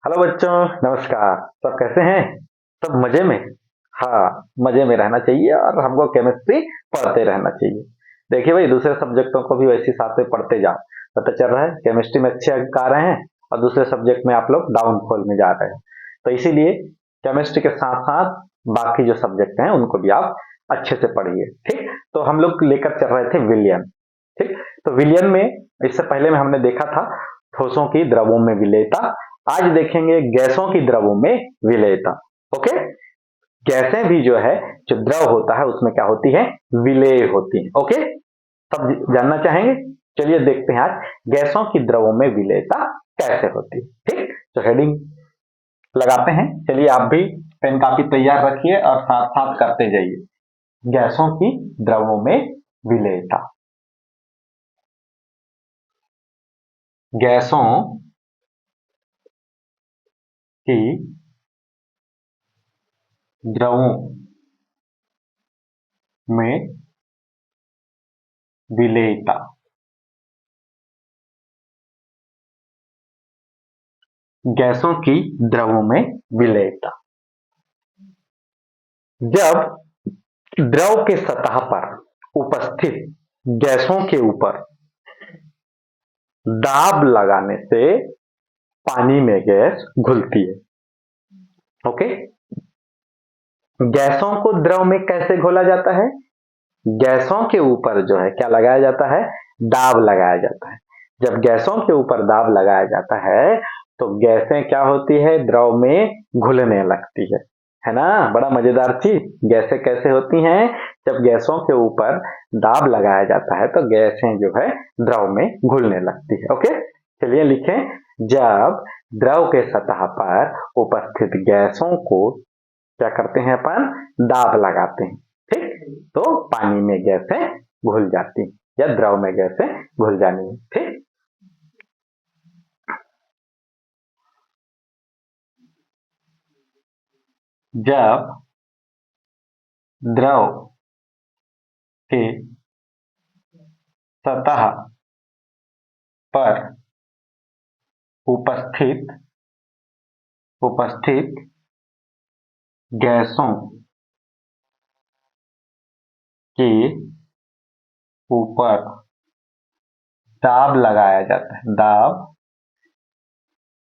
Hello बच्चों, नमस्कार। सब कैसे हैं? सब मजे में? हाँ, मजे में रहना चाहिए और हमको केमिस्ट्री पढ़ते रहना चाहिए। देखिए भाई, दूसरे सब्जेक्टों को भी वैसे साथ में पढ़ते जाओ। पता चल रहा है केमिस्ट्री में अच्छे अंक आ रहे हैं और दूसरे सब्जेक्ट में आप लोग डाउनफॉल में जा रहे हैं। तो इसीलिए केमिस्ट्री के साथ साथ बाकी जो सब्जेक्ट हैं उनको भी आप अच्छे से पढ़िए। ठीक, तो हम लोग लेकर चल रहे थे विलियन। ठीक, तो विलियन में इससे पहले में हमने देखा था ठोसों की द्रवों में विलेयता। आज देखेंगे गैसों की द्रवों में विलेयता। ओके, गैसें भी जो है, जो द्रव होता है उसमें क्या होती है, विलेय होती है। ओके, सब जानना चाहेंगे? चलिए देखते हैं आज गैसों की द्रवों में विलेयता कैसे होती है। ठीक, तो हेडिंग लगाते हैं। चलिए आप भी पेन कापी तैयार रखिए और साथ साथ करते जाइए। गैसों की द्रवों में विलेयता। गैसों की द्रवों में विलेयता। गैसों की द्रवों में विलेयता। जब द्रव के सतह पर उपस्थित गैसों के ऊपर दाब लगाने से पानी में गैस घुलती है। ओके, गैसों को द्रव में कैसे घोला जाता है? गैसों के ऊपर जो है क्या लगाया जाता है, दाब लगाया जाता है। जब गैसों के ऊपर दाब लगाया जाता है तो गैसें क्या होती है, द्रव में घुलने लगती है ना। बड़ा मजेदार चीज। गैसें कैसे होती हैं? जब गैसों के ऊपर दाब लगाया जाता है तो गैसें जो है द्रव में घुलने लगती है। ओके, चलिए लिखें। जब द्रव के सतह पर उपस्थित गैसों को क्या करते हैं, अपन दाब लगाते हैं। ठीक, तो पानी में गैसें घुल जाती या द्रव में गैसें घुल जानी है। ठीक, जब द्रव के सतह पर उपस्थित उपस्थित गैसों के ऊपर दाब लगाया जाता है, दाब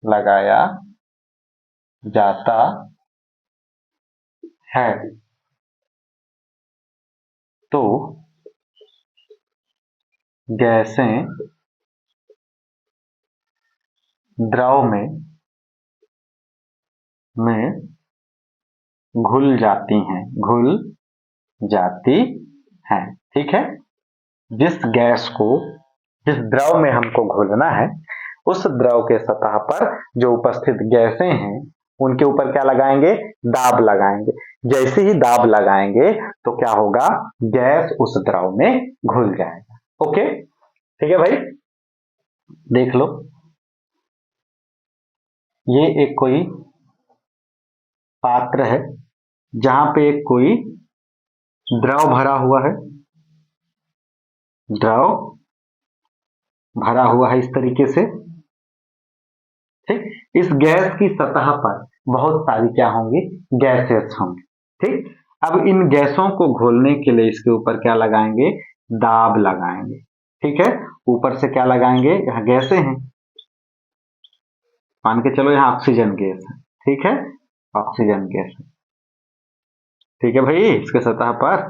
लगाया जाता है, तो गैसें द्रव में घुल जाती हैं, घुल जाती हैं। ठीक है, जिस गैस को, जिस द्रव में हमको घोलना है उस द्रव के सतह पर जो उपस्थित गैसें हैं उनके ऊपर क्या लगाएंगे, दाब लगाएंगे। जैसे ही दाब लगाएंगे तो क्या होगा, गैस उस द्रव में घुल जाएगा। ओके, ठीक है भाई, देख लो। ये एक कोई पात्र है जहां पे एक कोई द्रव भरा हुआ है, द्रव भरा हुआ है इस तरीके से। ठीक, इस गैस की सतह पर बहुत सारी क्या होंगी, गैसेस होंगी। ठीक, अब इन गैसों को घोलने के लिए इसके ऊपर क्या लगाएंगे, दाब लगाएंगे। ठीक है, ऊपर से क्या लगाएंगे, यहाँ गैसें हैं, मान के चलो यहाँ ऑक्सीजन गैस है। ठीक है, ऑक्सीजन गैस है। ठीक है भाई, इसके सतह पर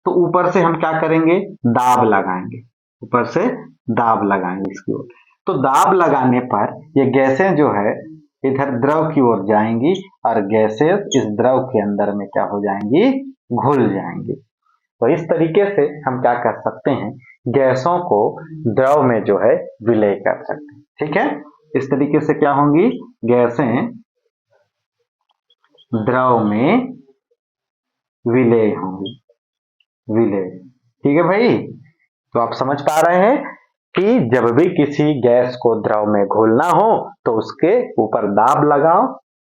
तो ऊपर से हम क्या करेंगे, दाब लगाएंगे, ऊपर से दाब लगाएंगे इसकी ओर। तो दाब लगाने पर ये गैसें जो है इधर द्रव की ओर जाएंगी और गैसें इस द्रव के अंदर में क्या हो जाएंगी, घुल जाएंगी। तो इस तरीके से हम क्या कर सकते हैं, गैसों को द्रव में जो है विलय कर सकते हैं। ठीक है, इस तरीके से क्या होंगी, गैसें द्रव में विलय होंगी, विलय। ठीक है भाई, तो आप समझ पा रहे हैं कि जब भी किसी गैस को द्रव में घोलना हो तो उसके ऊपर दाब लगाओ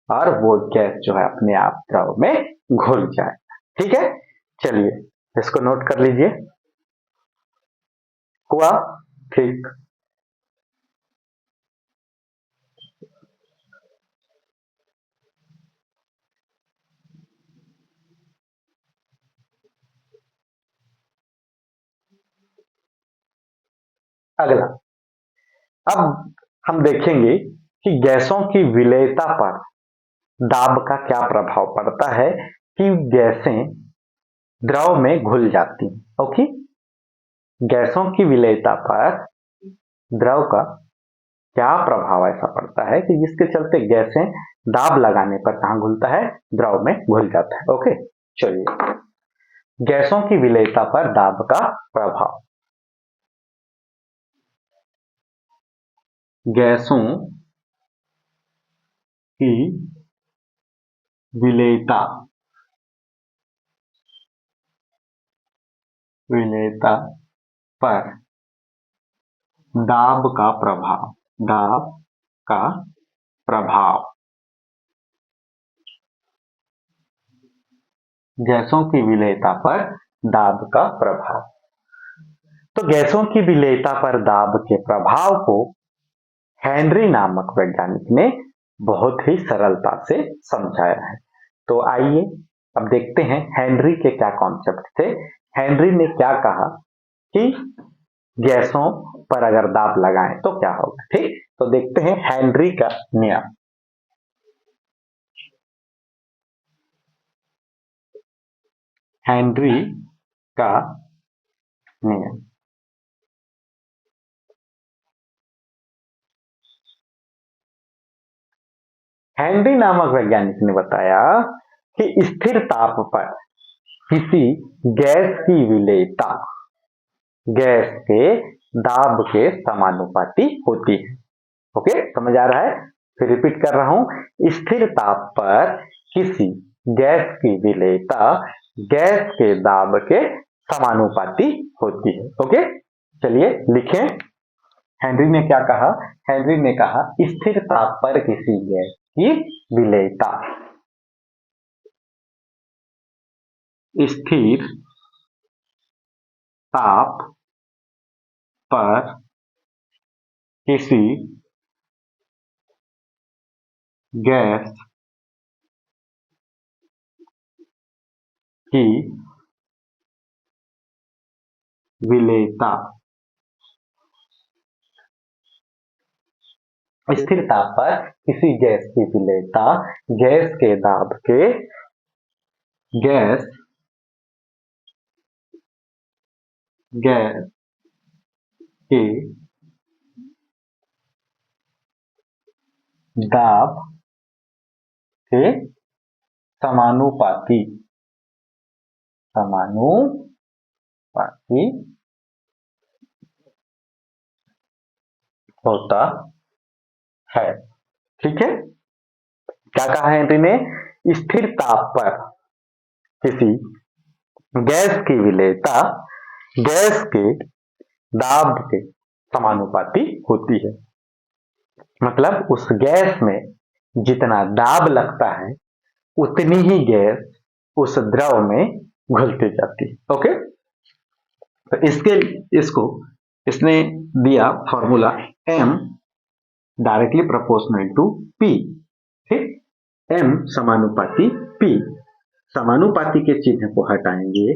और वो गैस जो है अपने आप द्रव में घुल जाए। ठीक है, चलिए इसको नोट कर लीजिए। हुआ? ठीक, अगला, अब हम देखेंगे कि गैसों की विलेयता पर दाब का क्या प्रभाव पड़ता है कि गैसें द्रव में घुल जाती हैं। ओके, गैसों की विलेयता पर द्रव का क्या प्रभाव ऐसा पड़ता है कि जिसके चलते गैसें दाब लगाने पर कहां घुलता है, द्रव में घुल जाता है। ओके, चलिए, गैसों की विलेयता पर दाब का प्रभाव। गैसों की विलेयता विलेयता पर दाब का प्रभाव, दाब का प्रभाव। गैसों की विलेयता पर दाब का प्रभाव। तो गैसों की विलेयता पर दाब के प्रभाव को हेनरी नामक वैज्ञानिक ने बहुत ही सरलता से समझाया है। तो आइए अब देखते हैं हेनरी के क्या कॉन्सेप्ट थे। हेनरी ने क्या कहा कि गैसों पर अगर दाब लगाएं तो क्या होगा। ठीक, तो देखते हैं हेनरी का नियम। हेनरी का नियम, हेनरी नामक वैज्ञानिक ने बताया कि स्थिर ताप पर किसी गैस की विलेयता गैस के दाब के समानुपाती होती है। ओके, समझ आ रहा है? फिर रिपीट कर रहा हूं, स्थिर ताप पर किसी गैस की विलेयता गैस के दाब के समानुपाती होती है। ओके, चलिए लिखें। हेनरी ने क्या कहा? हेनरी ने कहा स्थिर ताप पर किसी गैस की विलेयता स्थिर ताप पर किसी गैस की विलेयता स्थिर ताप पर किसी गैस की विलेयता गैस के दाब के गैस गैस के दाब के समानुपाती होता है। ठीक है, क्या कहा है हेनरी ने? स्थिर ताप पर किसी गैस की विलेयता गैस के दाब के समानुपाती होती है। मतलब उस गैस में जितना दाब लगता है उतनी ही गैस उस द्रव में घुलती जाती है। ओके, तो इसको इसने दिया formula m directly proportional to p। ठीक, m समानुपाती p। समानुपाती के चिन्ह को हटाएंगे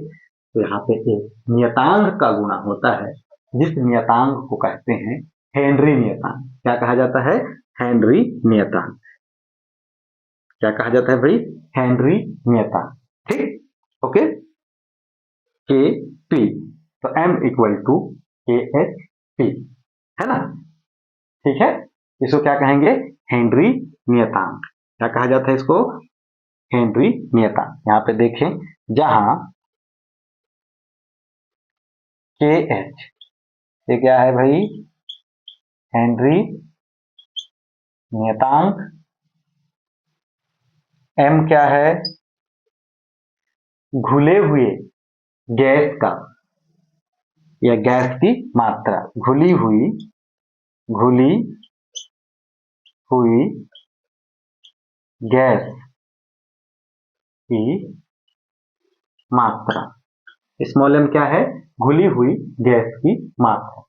तो यहाँ पे एक नियतांक का गुणा होता है, जिस नियतांक को कहते हैं हेनरी नियतांक। क्या कहा जाता है? हेनरी नियतांक। क्या कहा जाता है भाई? हेनरी नियतांक। ठीक, ओके, के पी, तो m इक्वल टू के एच पी, है ना? ठीक है, इसको क्या कहेंगे? हेनरी नियतांक। क्या कहा जाता है इसको? हेनरी नियतांक। यहाँ पे देखें, जहां के एच ये क्या है भाई? हेनरी नियतांक। m क्या है? घुले हुए गैस का या गैस की मात्रा, घुली हुई गैस की मात्रा। स्मॉल m क्या है? घुली हुई गैस की मात्रा।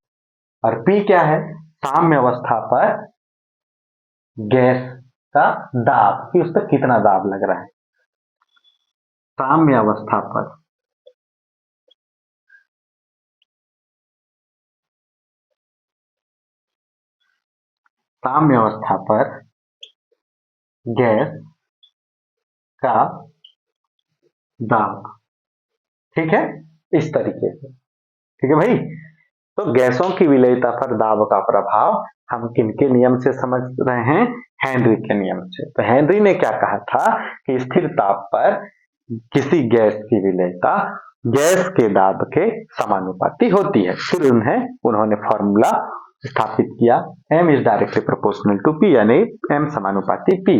और P क्या है? साम्य अवस्था पर गैस का दाब, कि उस पर कितना दाब लग रहा है। साम्य अवस्था पर साम्य अवस्था पर गैस का दाब। ठीक है, इस तरीके से। ठीक है भाई, तो गैसों की विलेयता पर दाब का प्रभाव हम किनके नियम से समझ रहे हैं? हेनरी के नियम से। तो हेनरी ने क्या कहा था कि स्थिर ताप पर किसी गैस की विलेयता गैस के दाब के समानुपाती होती है। फिर उन्होंने फॉर्मूला स्थापित किया, m is directly proportional to p, यानी m समानुपाती p।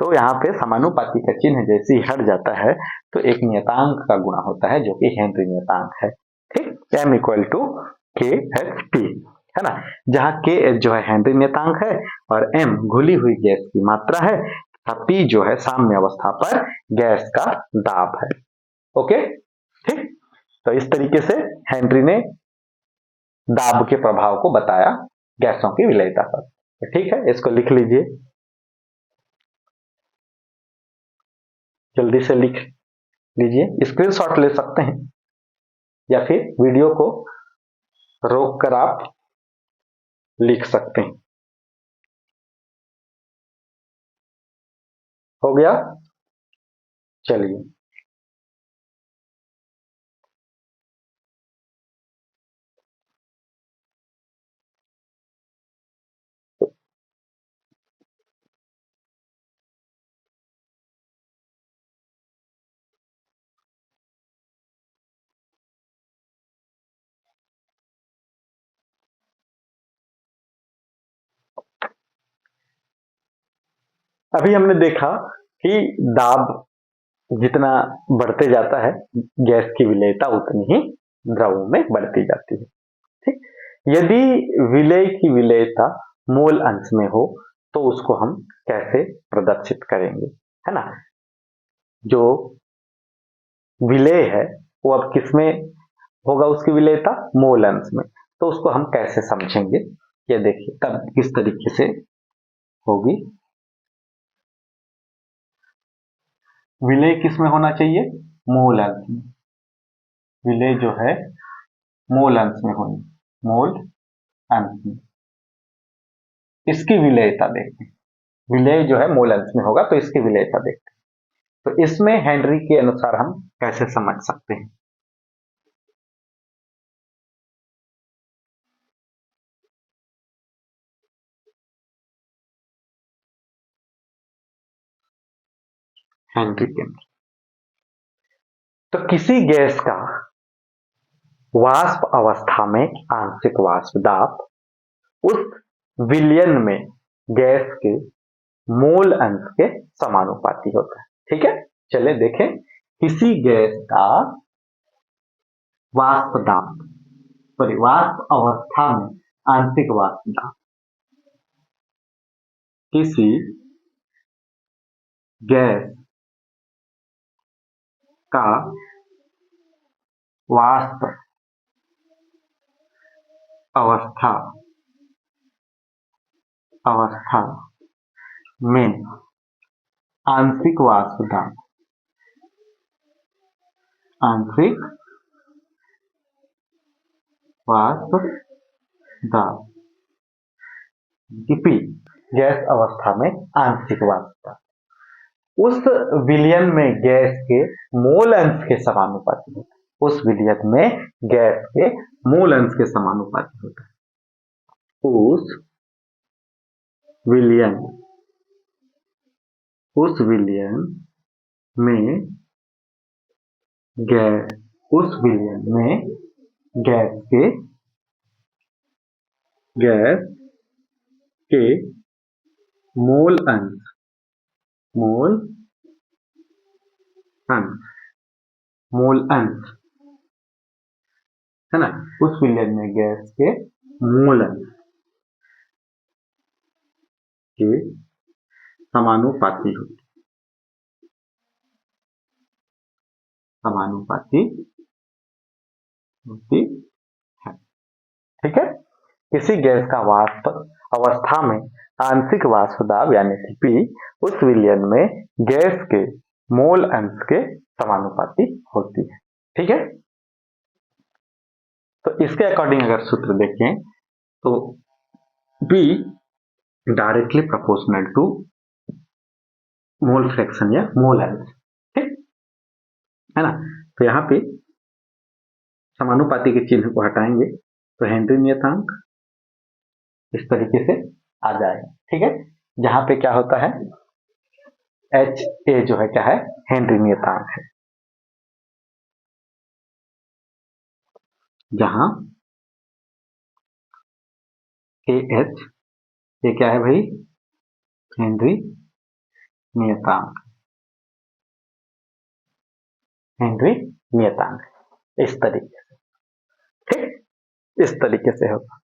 तो यहाँ पे समानुपाती का चिन्ह जैसे ही हट जाता है तो एक नियतांक का गुणा होता है जो कि हेनरी नियतांक है। ठीक, m इक्वल टू के एच पी, है ना, जहाँ के एच जो है हेनरी नियतांक है और m घुली हुई गैस की मात्रा है, p जो है साम्य अवस्था पर गैस का दाब है। ओके, ठीक। तो इस तरीके से हेनरी ने दाब के प्रभाव को बताया गैसों की विलेयता पर। तो ठीक है, इसको लिख लीजिए, जल्दी से लिख लीजिए, स्क्रीनशॉट ले सकते हैं या फिर वीडियो को रोक कर आप लिख सकते हैं। हो गया, चलिए। अभी हमने देखा कि दाब जितना बढ़ते जाता है गैस की विलेयता उतनी ही द्रव में बढ़ती जाती है। ठीक, यदि विलेय की विलेयता मोल अंश में हो तो उसको हम कैसे प्रदर्शित करेंगे, है ना। जो विलेय है वो अब किसमें होगा, उसकी विलेयता मोल अंश में, तो उसको हम कैसे समझेंगे, ये देखिए तब किस तरीके से होगी। विलेय किसमें होना चाहिए? मोल अंश में। विलेय जो है मोल अंश में होनी, मोल अंश में। इसकी विलेयता देखते हैं, विलेय जो है मोल अंश में होगा तो इसकी विलेयता देखते हैं। तो इसमें हेनरी के अनुसार हम कैसे समझ सकते हैं? हेनरी के अनुसार तो किसी गैस का वाष्प अवस्था में आंशिक वाष्प दाब उस विलयन में गैस के मोल अंश के समानुपाती होता है। ठीक है, चले देखें, किसी गैस का वाष्प दाब, सॉरी, वाष्प अवस्था में आंशिक वाष्प दाब किसी गैस का वाष्प अवस्था अवस्था में आंशिक वाष्प दाब, आंशिक वाष्प दाब P, गैस अवस्था में आंशिक वाष्प दाब उस विलयन में गैस के मोल अंश के समानुपाती होता है, उस विलयन में गैस के मोल अंश के समानुपाती होता है। विलयन उस विलयन में गैस उस विलयन में गैस के मोल अंश मोल अंश मोल अंश, है ना, उस विलयन में गैस के मोल अंश के समानुपाती होती है। ठीक है, किसी गैस का वाष्प अवस्था में आंशिक वाष्प दाब यानी कि P उस विलयन में गैस के मोल अंश के समानुपाती होती है। ठीक है, तो इसके अकॉर्डिंग अगर सूत्र देखें तो P directly proportional to mole fraction या मोल एनर्जी, ठीक है ना। तो यहाँ पे समानुपाती के चिन्ह को हटाएंगे तो हेनरी नियतांक इस तरीके से आ जाएगा, ठीक है। जहां पे क्या होता है, एच ए जो है क्या है, हेनरी नियतांक है। जहां ए एच, ये क्या है भाई, हेनरी नियतांक, हेनरी नियतांक इस तरीके से, ठीक, इस तरीके से होगा।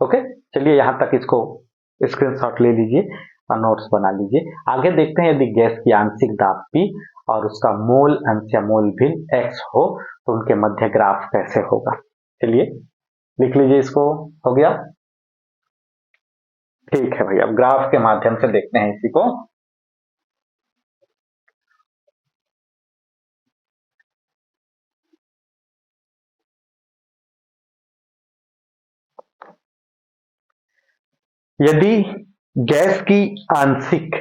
ओके, चलिए यहां तक इसको स्क्रीनशॉट ले लीजिए और नोट्स बना लीजिए। आगे देखते हैं यदि गैस की आंशिक दाब P और उसका मोल अंश या मोल भिन्न X हो तो उनके मध्य ग्राफ कैसे होगा। चलिए लिख लीजिए इसको, हो गया, ठीक है भाई। अब ग्राफ के माध्यम से देखते हैं इसी को। यदि गैस की आंशिक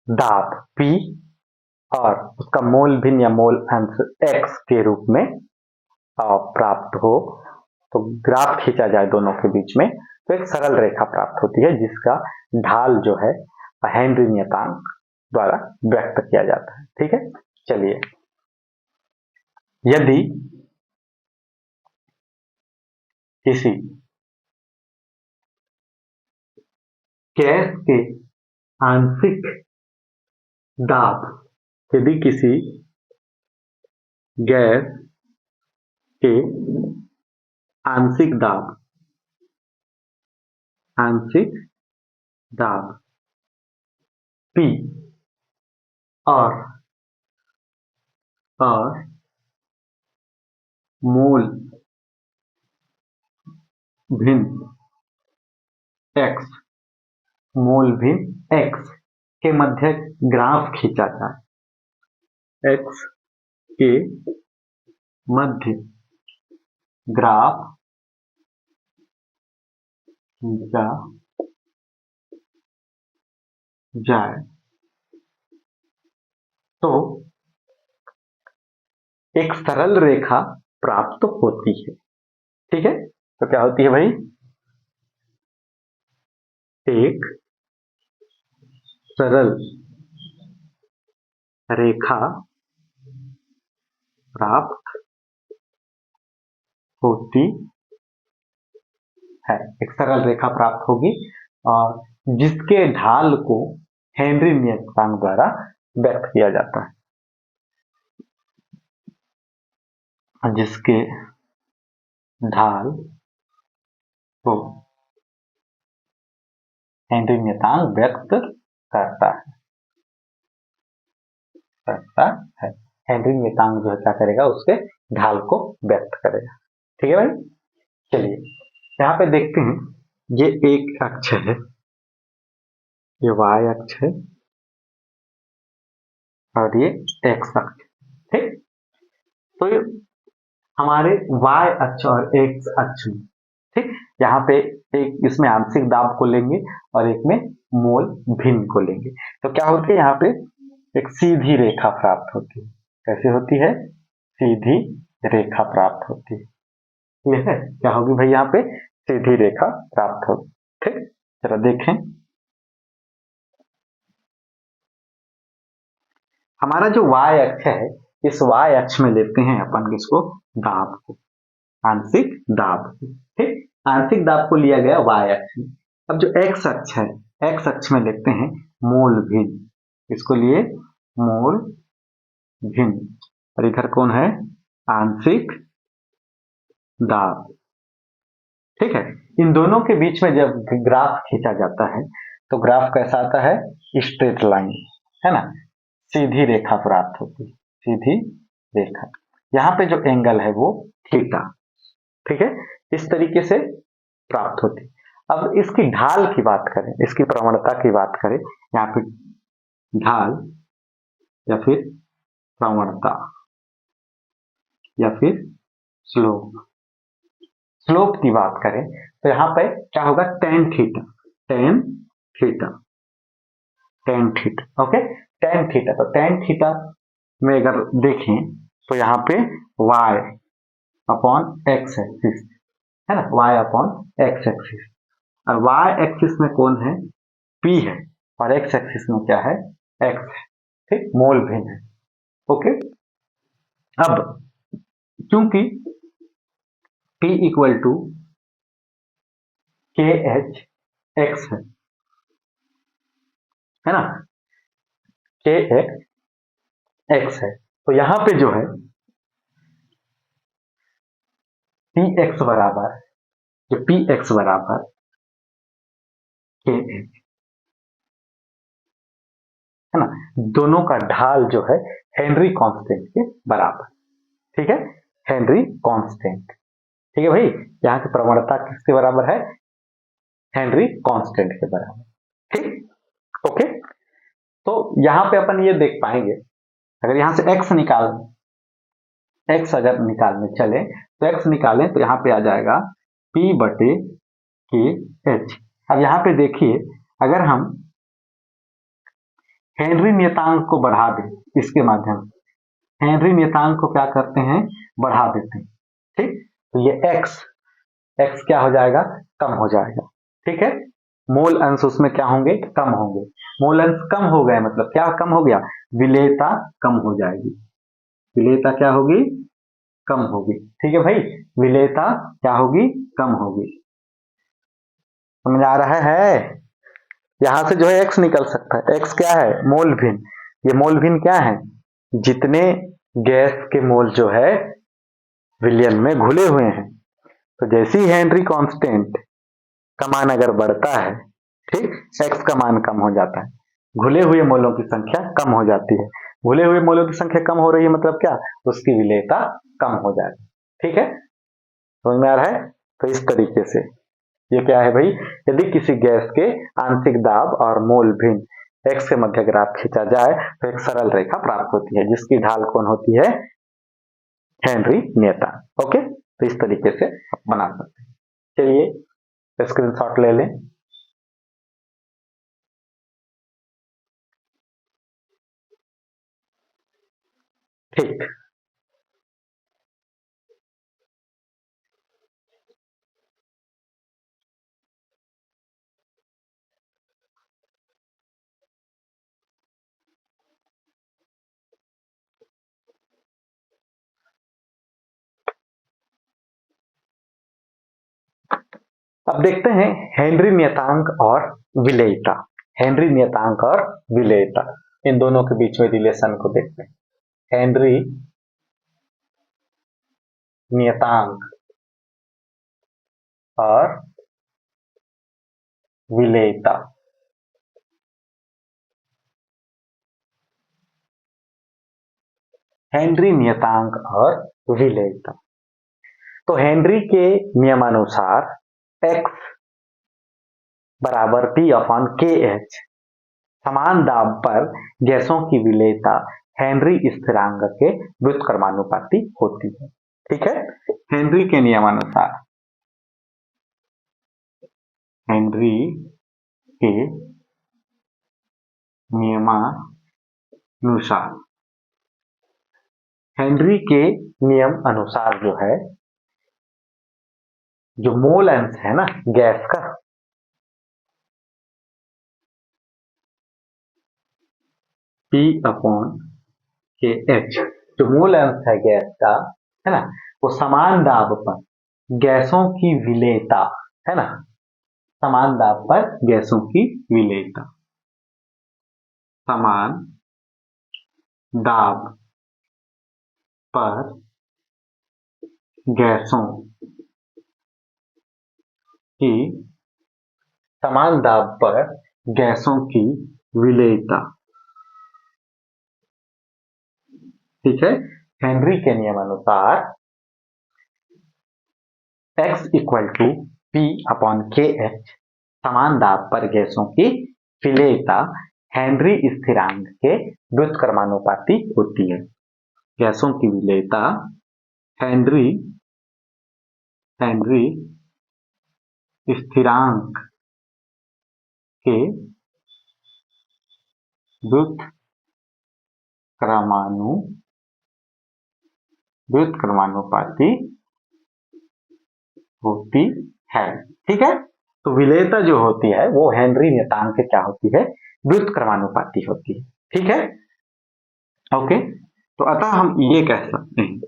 दाब P और उसका मोल भिन्न या मोल अंश X के रूप में प्राप्त हो तो ग्राफ खींचा जाए दोनों के बीच में, तो एक सरल रेखा प्राप्त होती है जिसका ढाल जो है हेनरी नियतांक द्वारा व्यक्त किया जाता है, ठीक है। चलिए, यदि किसी गैस के आंशिक दाब, यदि किसी गैस के आंशिक दाब, आंशिक दाब P और मोल भिन्न X, मोल भिन्न X के मध्य ग्राफ खींचा जाए, X के मध्य ग्राफ खींचा जाए तो एक सरल रेखा प्राप्त होती है, ठीक है। तो क्या होती है भाई, एक सरल रेखा प्राप्त होती है, एक सरल रेखा प्राप्त होगी और जिसके ढाल को हेनरी नियतांक द्वारा व्यक्त किया जाता है, जिसके ढाल को हेनरी नियतांक व्यक्त करता है। हेनरी नियतांक जो है क्या करेगा, उसके ढाल को व्यक्त करेगा, ठीक है भाई। चलिए यहाँ पे देखते हैं, ये एक अक्ष है, ये y अक्ष है और ये x अक्ष, ठीक। तो ये हमारे y अक्ष और x अक्ष में, ठीक, यहाँ पे एक इसमें आंशिक दाब को लेंगे और एक में मोल भिन्न को लेंगे, तो क्या होती है, यहाँ पे एक सीधी रेखा प्राप्त होती है। कैसे होती है, सीधी रेखा प्राप्त होती है, ठीक है। क्या होगी भाई, यहाँ पे सीधी रेखा प्राप्त होगी, ठीक। चलो देखें, हमारा जो y अक्ष है, इस y अक्ष में लेते हैं अपन इसको दाब को, आंशिक दाब, ठीक, आंशिक दाब को लिया गया y अक्ष में। अब जो x अक्ष है, x अक्ष में लेते हैं मोल भिन्न, इसको लिए मोल भिन्न और इधर कौन है, आंशिक दाब, ठीक है। इन दोनों के बीच में जब ग्राफ खींचा जाता है तो ग्राफ कैसा आता है, स्ट्रेट लाइन, है ना, सीधी रेखा प्राप्त होती है, सीधी रेखा। यहाँ पे जो एंगल है वो थीटा, ठीक है, इस तरीके से प्राप्त होती है। अब इसकी ढाल की बात करें, इसकी प्रवणता की बात करें, यहाँ पे ढाल या फिर प्रवणता या फिर स्लोप, स्लोप की बात करें तो यहाँ पे क्या होगा, tan theta, tan theta, tan theta. Okay, tan theta, तो टेन थीटा में अगर देखें तो यहाँ पे y अपॉन एक्स एक्सिस है ना, y अपॉन एक्स एक्सिस, और y एक्सिस में कौन है, p है, और x एक्सिस में क्या है, x है। ठीक, मोल भिन्न है। ओके, अब क्योंकि p इक्वल टू के एच एक्स है ना, के एक्स है, तो यहां पे जो है पी एक्स बराबर, जो पी एक्स बराबर के एच है ना, दोनों का ढाल जो है हेनरी कांस्टेंट के बराबर। ठीक है, हेनरी कांस्टेंट। ठीक है भाई, यहाँ की प्रवणता किसके बराबर है, हेनरी कांस्टेंट के बराबर। ठीक, ओके, तो यहाँ पे अपन ये देख पाएंगे, अगर यहाँ से x निकाल, x अगर निकालने चले तो x निकालें तो यहाँ पे आ जाएगा p बटे के एच। अब यहाँ पे देखिए, अगर हम हेनरी नियतांक को बढ़ा दें इसके माध्यम से, हेनरी नियतांक को क्या करते हैं, बढ़ा देते हैं। ठीक, तो ये x क्या हो जाएगा, कम हो जाएगा। ठीक है, मोल अंश उसमें क्या होंगे, कम होंगे। मोल अंश कम हो गए मतलब क्या कम हो गया, विलेयता कम हो जाएगी। विलेयता क्या होगी, कम होगी। ठीक है भाई, विलेयता क्या होगी, कम होगी। समझ आ रहा है, यहां से जो है x निकल सकता है, x क्या है, मोल भिन्न। ये मोल भिन्न क्या है, जितने गैस के मोल जो है विलयन में घुले हुए हैं, तो जैसे ही हेनरी कांस्टेंट का मान अगर बढ़ता है, ठीक, x का मान कम हो जाता है, घुले हुए मोलों की संख्या कम हो जाती है। घुले हुए मोलों की संख्या कम हो रही है मतलब क्या, उसकी विलेयता कम हो जाएगी। ठीक है, समझ में आ रहा है, तो इस तरीके से ये क्या है भाई, यदि किसी गैस के आंशिक दाब और मोल भिन्न x के मध्य ग्राफ खींचा जाए तो एक सरल रेखा प्राप्त होती है जिसकी ढाल कौन होती है, हेनरी नियतांक। ओके, तो इस तरीके से बना सकते हैं। चलिए स्क्रीनशॉट ले लें। ठीक, अब देखते हैं हेनरी नियतांक और विलेयता। हेनरी नियतांक और विलेयता, इन दोनों के बीच में रिलेशन को देखते हैं। हेनरी नियतांक और विलेयता। हेनरी नियतांक और विलेयता, तो हेनरी के नियमानुसार x बराबर पी अपॉन के एच, समान दाब पर गैसों की विलेयता हेनरी स्थिरांक के व्युत्क्रमानुपाती होती है। ठीक है, हेनरी के नियमानुसार, हेनरी के नियमानुसार, हेनरी के नियम अनुसार जो है, जो मोल अंश है ना गैस का, P अपॉन के एच, जो मोल अंश है गैस का, है ना, वो समान दाब पर गैसों की विलेयता, है ना, समान दाब पर गैसों की विलेयता, समान दाब पर गैसों की, समान दाब पर गैसों की विलेयता। ठीक है, हेनरी के नियमानुसार x equal to P upon K H, समान दाब पर गैसों की विलेयता हेनरी स्थिरांक के व्युत्क्रमानुपाती होती है। गैसों की विलेयता हेनरी स्थिरांक के व्युत्क्रमानुपाती होती है। ठीक है, तो विलेयता जो होती है वो हेनरी नियतांक क्या होती है, व्युत्क्रमानुपाती होती है। ठीक है, ओके। तो अतः हम ये कह सकते हैं,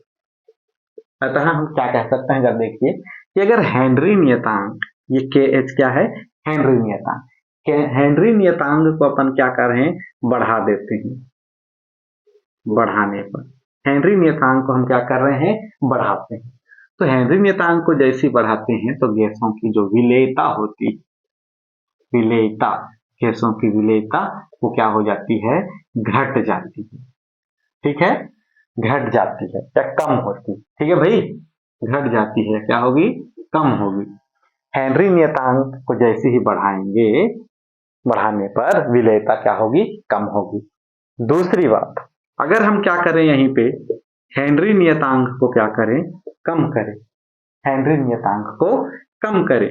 अतः हम क्या कह सकते हैं, जब देखिए कि अगर हेनरी नियतांक, ये के एच क्या है, हेनरी नियतांक, हेनरी नियतांक को अपन क्या कर रहे हैं, बढ़ा देते हैं। बढ़ाने पर हेनरी नियतांक को हम क्या कर रहे हैं, बढ़ाते हैं। तो हेनरी नियतांक को जैसे बढ़ाते हैं तो गैसों की जो विलेयता होती है, विलेयता, गैसों की विलेयता वो क्या हो जाती है, घट जाती है। ठीक है, घट जाती है या कम होती है। ठीक है भाई, घट जाती है, क्या होगी, कम होगी। हेनरी नियतांक को जैसे ही बढ़ाएंगे, बढ़ाने पर विलेयता क्या होगी, कम होगी। दूसरी बात, अगर हम क्या करें यहीं पे, हेनरी नियतांक को क्या करें, कम करें, हेनरी नियतांक को कम करें,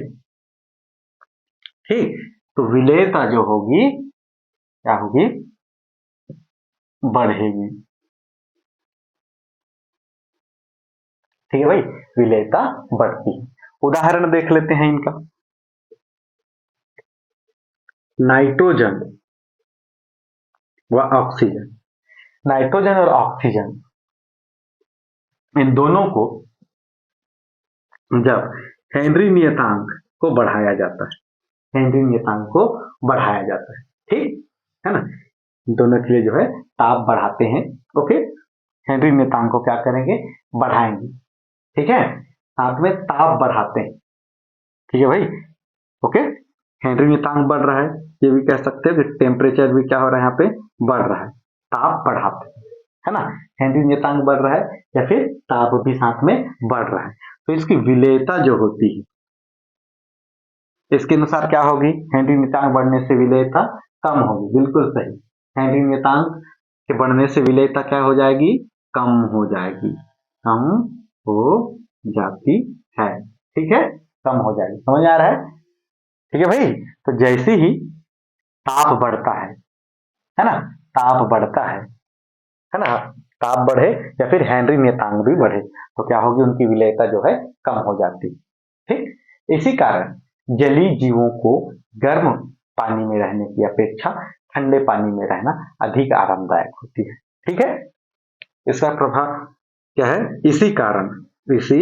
ठीक, तो विलेयता जो होगी क्या होगी, बढ़ेगी। ठीक है भाई, विलेयता बढ़ती है। उदाहरण देख लेते हैं इनका, नाइट्रोजन व ऑक्सीजन, नाइट्रोजन और ऑक्सीजन, इन दोनों को जब हेनरी नियतांक को बढ़ाया जाता है, हेनरी नियतांक को बढ़ाया जाता है, ठीक है ना, दोनों के लिए जो है ताप बढ़ाते हैं। ओके, हेनरी नियतांक को क्या करेंगे, बढ़ाएंगे। ठीक है, साथ में ताप बढ़ाते हैं। ठीक है भाई, ओके, हेनरी नियतांक बढ़ रहा है, ये भी कह सकते हैं कि टेम्परेचर भी क्या हो रहा है, यहाँ पे बढ़ रहा है, ताप बढ़ाते हैं, है ना, हेनरी नियतांक बढ़ रहा है या फिर ताप भी साथ में बढ़ रहा है, तो इसकी विलेयता जो होती है, इसके अनुसार क्या होगी, हेनरी नियतांक बढ़ने से विलेयता कम होगी। बिल्कुल सही, हेनरी नियतांक के बढ़ने से विलेयता क्या हो जाएगी, कम हो जाएगी, कम हो जाती है। ठीक है, कम हो जाएगी, समझ आ रहा है। ठीक है भाई, तो जैसे ही ताप बढ़ता है ना, ताप बढ़ता है ना, ताप बढ़े या फिर हेनरी नियतांक भी बढ़े तो क्या होगी, उनकी विलेयता जो है कम हो जाती है। ठीक, इसी कारण जलीय जीवों को गर्म पानी में रहने की अपेक्षा ठंडे पानी में रहना अधिक आरामदायक होती है। ठीक है, इसका प्रभाव क्या है, इसी कारण, इसी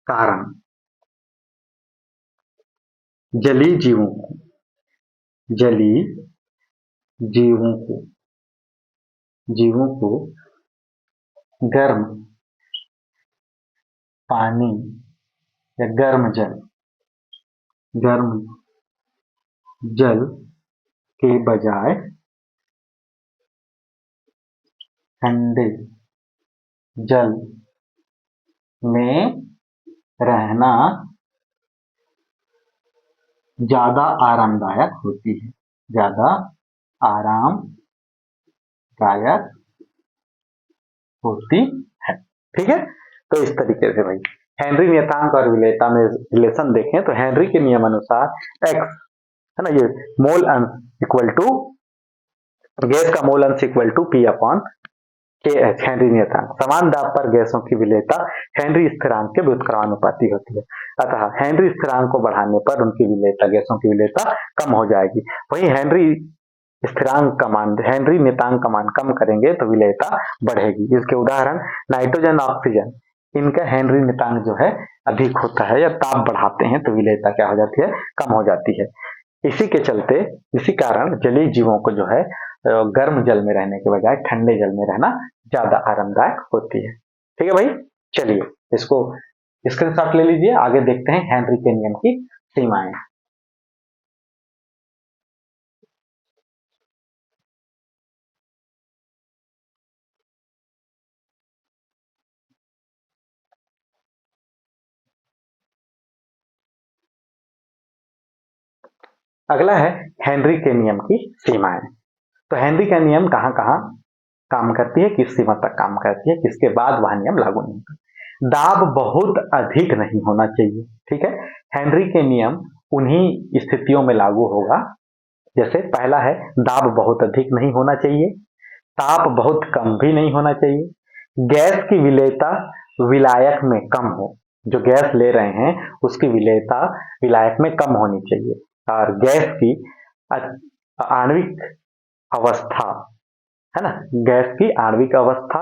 कारण जलीय जीवों को, जलीय जीवों को, जीवों को गर्म पानी या गर्म जल, गर्म जल के बजाय ठंडे जल में रहना ज्यादा आरामदायक होती है, ज्यादा आरामदायक होती है। ठीक है, तो इस तरीके से भाई हेनरी नियतांक और विलेयता में रिलेशन देखें तो हेनरी के नियम अनुसार एक्स है ना, ये मोल अंश इक्वल टू, गैस का मोल अंश equal to P upon K H, Henry नियतांक, समान दाब पर गैसों की विलेयता हेनरी स्थिरांक के व्युत्क्रमानुपाती होती है। अतः हेनरी स्थिरांक को बढ़ाने पर उनकी विलेयता, गैसों की विलेयता कम हो जाएगी। वहीं हेनरी स्थिरांक का मान, हेनरी नियतांक का मान कम करेंगे तो विलेयता बढ़ेगी। इसके उदाहरण नाइट्रोजन, ऑक्सीजन, इनका हेनरी नियतांक जो है अधिक होता है या ताप बढ़ाते हैं तो विलेयता क्या हो जाती है, कम हो जाती है। इसी के चलते, इसी कारण जलीय जीवों को जो है गर्म जल में रहने के बजाय ठंडे जल में रहना ज्यादा आरामदायक होती है। ठीक है भाई, चलिए इसको स्क्रीनशॉट ले लीजिए, आगे देखते हैं हेनरी के नियम की सीमाएं। अगला है हेनरी के नियम की सीमाएं। तो हेनरी का नियम कहाँ कहाँ काम करती है, किस सीमा तक काम करती है, किसके बाद वह नियम लागू नहीं होता। दाब बहुत अधिक नहीं होना चाहिए। ठीक है, हेनरी के नियम उन्हीं स्थितियों में लागू होगा जैसे पहला है दाब बहुत अधिक नहीं होना चाहिए, ताप बहुत कम भी नहीं होना चाहिए, गैस की विलेयता विलायक में कम हो, जो गैस ले रहे हैं उसकी विलेयता विलायक में कम होनी चाहिए, और गैस की आणविक अवस्था, है ना, गैस की आणविक अवस्था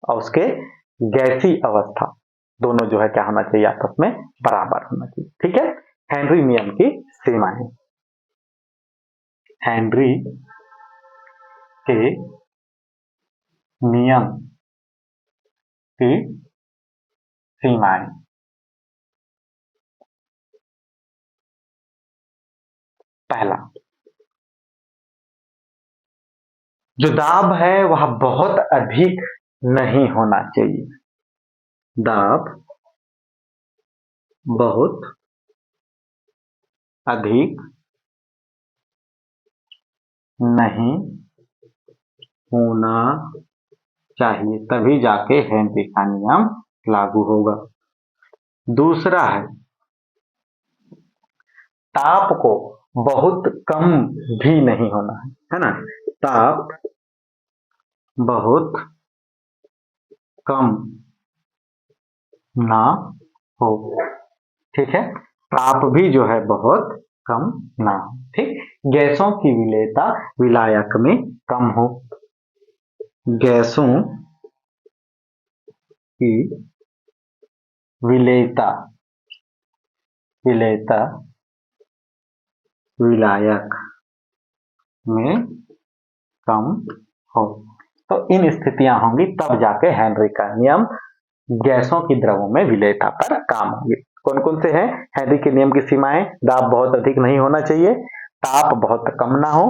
और उसके गैसीय अवस्था दोनों जो है क्या होना चाहिए, आपस में बराबर होना चाहिए। ठीक है, हेनरी नियम की सीमाएं, हेनरी के नियम की सीमाएं। पहला, जो दाब है वह बहुत अधिक नहीं होना चाहिए, दाब बहुत अधिक नहीं होना चाहिए, तभी जाके हेनरी का नियम लागू होगा। दूसरा है, ताप को बहुत कम भी नहीं होना है ना, ताप बहुत कम ना हो, ठीक है, ताप भी जो है बहुत कम ना हो। ठीक, गैसों की विलेयता विलायक में कम हो, गैसों की विलेयता विलेयता विलायक में कम हो, तो इन स्थितियां होंगी तब जाके हेनरी का नियम गैसों की द्रवों में विलेयता पर काम होगी। कौन कौन से हैं हेनरी के नियम की सीमाएं? दाब बहुत अधिक नहीं होना चाहिए, ताप बहुत कम ना हो,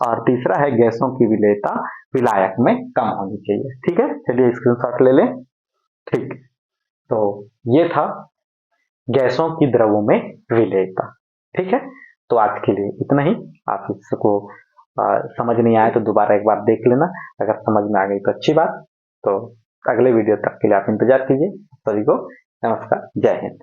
और तीसरा है गैसों की विलेयता विलायक में कम होनी चाहिए। ठीक है, चलिए स्क्रीनशॉट ले लें। ठीक, तो ये था गैसों की द्रवों में विलेयता। ठीक है, तो आज के लिए इतना ही। आप इसको समझ नहीं आए तो दोबारा एक बार देख लेना, अगर समझ में आ गई तो अच्छी बात, तो अगले वीडियो तक के लिए आप इंतजार कीजिए। सभी को नमस्कार, जय हिंद।